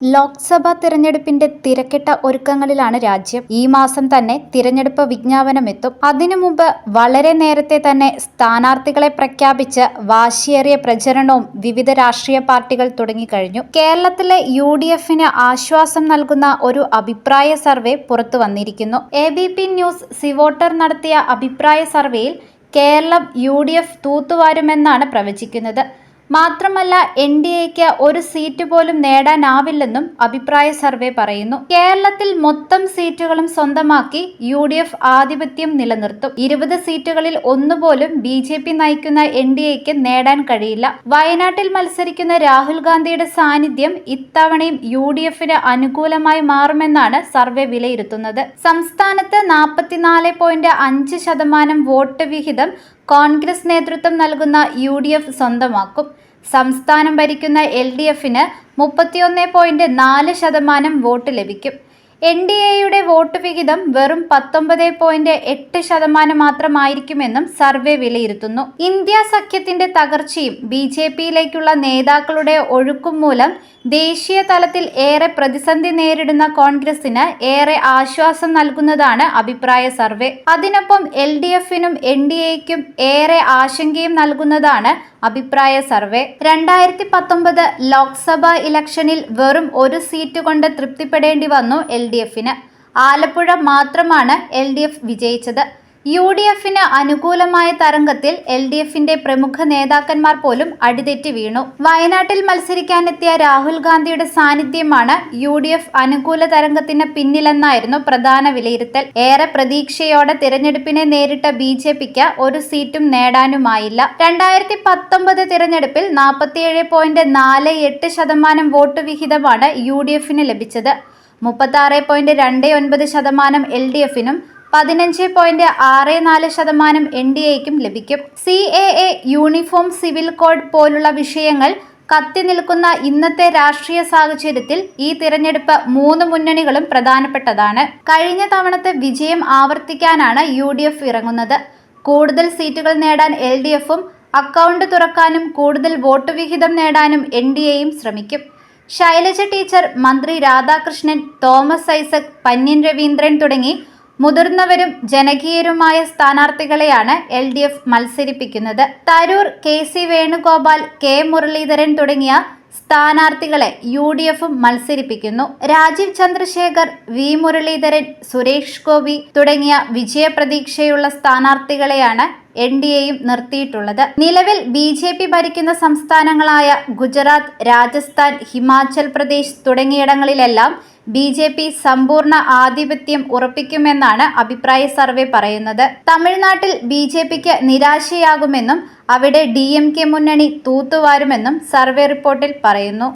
ലോക്സഭാ തിരഞ്ഞെടുപ്പിന്റെ തിരക്കിട്ട ഒരുക്കങ്ങളിലാണ് രാജ്യം. ഈ മാസം തന്നെ തിരഞ്ഞെടുപ്പ് വിജ്ഞാപനമെത്തും. അതിനു മുമ്പ് വളരെ നേരത്തെ തന്നെ സ്ഥാനാർത്ഥികളെ പ്രഖ്യാപിച്ച് വാശിയേറിയ പ്രചരണവും വിവിധ രാഷ്ട്രീയ പാർട്ടികൾ തുടങ്ങിക്കഴിഞ്ഞു. കേരളത്തിലെ UDFന് ആശ്വാസം നൽകുന്ന ഒരു അഭിപ്രായ സർവേ പുറത്തു വന്നിരിക്കുന്നു. ABP ന്യൂസ് സിവോട്ടർ നടത്തിയ അഭിപ്രായ സർവേയിൽ കേരളം UDF തൂത്തുവാരുമെന്നാണ് പ്രവചിക്കുന്നത്. മാത്രമല്ല NDAക്ക് ഒരു സീറ്റ് പോലും നേടാനാവില്ലെന്നും അഭിപ്രായ സർവേ പറയുന്നു. കേരളത്തിൽ മൊത്തം സീറ്റുകളും സ്വന്തമാക്കി UDF ആധിപത്യം നിലനിർത്തും. 20 സീറ്റുകളിൽ ഒന്നുപോലും BJP നയിക്കുന്ന NDAക്ക് നേടാൻ കഴിയില്ല. വയനാട്ടിൽ മത്സരിക്കുന്ന രാഹുൽ ഗാന്ധിയുടെ സാന്നിധ്യം ഇത്തവണയും UDFന് അനുകൂലമായി മാറുമെന്നാണ് സർവേ വിലയിരുത്തുന്നത്. സംസ്ഥാനത്ത് 44.5% വോട്ട് വിഹിതം കോൺഗ്രസ് നേതൃത്വം നൽകുന്ന UDF സ്വന്തമാക്കും. സംസ്ഥാനം ഭരിക്കുന്ന LDFന് 31.4% വോട്ട് ലഭിക്കും. NDAയുടെ വോട്ട് വിഹിതം വെറും 19.8% മാത്രമായിരിക്കുമെന്നും സർവേ വിലയിരുത്തുന്നു. ഇന്ത്യ സഖ്യത്തിന്റെ തകർച്ചയും BJPയിലേക്കുള്ള നേതാക്കളുടെ ഒഴുക്കും മൂലം ദേശീയ തലത്തിൽ ഏറെ പ്രതിസന്ധി നേരിടുന്ന കോൺഗ്രസിന് ഏറെ ആശ്വാസം നൽകുന്നതാണ് അഭിപ്രായ സർവേ. അതിനൊപ്പം LDFനും NDAയ്ക്കും ഏറെ ആശങ്കയും നൽകുന്നതാണ് അഭിപ്രായ സർവേ. 2019 ലോക്സഭാ ഇലക്ഷനിൽ വെറും ഒരു സീറ്റ് കൊണ്ട് തൃപ്തിപ്പെടേണ്ടി വന്നു LDFന്. ആലപ്പുഴ മാത്രമാണ് LDF വിജയിച്ചത്. UDFന് അനുകൂലമായ തരംഗത്തിൽ LDFന്റെ പ്രമുഖ നേതാക്കന്മാർ പോലും അടിതെറ്റി വീണു. വയനാട്ടിൽ മത്സരിക്കാനെത്തിയ രാഹുൽ ഗാന്ധിയുടെ സാന്നിധ്യമാണ് UDF അനുകൂല തരംഗത്തിന് പിന്നിലെന്നായിരുന്നു പ്രധാന വിലയിരുത്തൽ. ഏറെ പ്രതീക്ഷയോടെ തിരഞ്ഞെടുപ്പിനെ നേരിട്ട BJPക്ക് ഒരു സീറ്റും നേടാനുമായില്ല. 2019 തിരഞ്ഞെടുപ്പിൽ 47.48% വോട്ട് വിഹിതമാണ് UDFന് ലഭിച്ചത്. 36.29% LDFനും 15.64% NDAയ്ക്കും ലഭിക്കും. CAA, യൂണിഫോം സിവിൽ കോഡ് പോലുള്ള വിഷയങ്ങൾ കത്തി നിൽക്കുന്ന ഇന്നത്തെ രാഷ്ട്രീയ സാഹചര്യത്തിൽ ഈ തിരഞ്ഞെടുപ്പ് മൂന്ന് മുന്നണികളും പ്രധാനപ്പെട്ടതാണ്. കഴിഞ്ഞ തവണത്തെ വിജയം ആവർത്തിക്കാനാണ് UDF ഇറങ്ങുന്നത്. കൂടുതൽ സീറ്റുകൾ നേടാൻ LDFും അക്കൗണ്ട് തുറക്കാനും കൂടുതൽ വോട്ട് വിഹിതം നേടാനും NDAയും ശ്രമിക്കും. ശൈലജ ടീച്ചർ, മന്ത്രി രാധാകൃഷ്ണൻ, തോമസ് ഐസക്, പന്ന്യൻ രവീന്ദ്രൻ തുടങ്ങി മുതിർന്നവരും ജനകീയരുമായ സ്ഥാനാർത്ഥികളെയാണ് LDF മത്സരിപ്പിക്കുന്നത്. Tharoor, KC Venugopal, K Muraleedharan തുടങ്ങിയ സ്ഥാനാർത്ഥികളെ UDFും മത്സരിപ്പിക്കുന്നു. രാജീവ് ചന്ദ്രശേഖർ, V മുരളീധരൻ, സുരേഷ് ഗോപി തുടങ്ങിയ വിജയപ്രതീക്ഷയുള്ള സ്ഥാനാർത്ഥികളെയാണ് NDAയും നിർത്തിയിട്ടുള്ളത്. നിലവിൽ BJP ഭരിക്കുന്ന സംസ്ഥാനങ്ങളായ ഗുജറാത്ത്, രാജസ്ഥാൻ, ഹിമാചൽ പ്രദേശ് തുടങ്ങിയിടങ്ങളിലെല്ലാം BJP സമ്പൂർണ്ണ ആധിപത്യം ഉറപ്പിക്കുമെന്നാണ് അഭിപ്രായ സർവേ പറയുന്നത്. തമിഴ്നാട്ടിൽ BJPക്ക് നിരാശയാകുമെന്നും അവിടെ DMK മുന്നണി തൂത്തുവാരുമെന്നും സർവേ റിപ്പോർട്ടിൽ പറയുന്നു.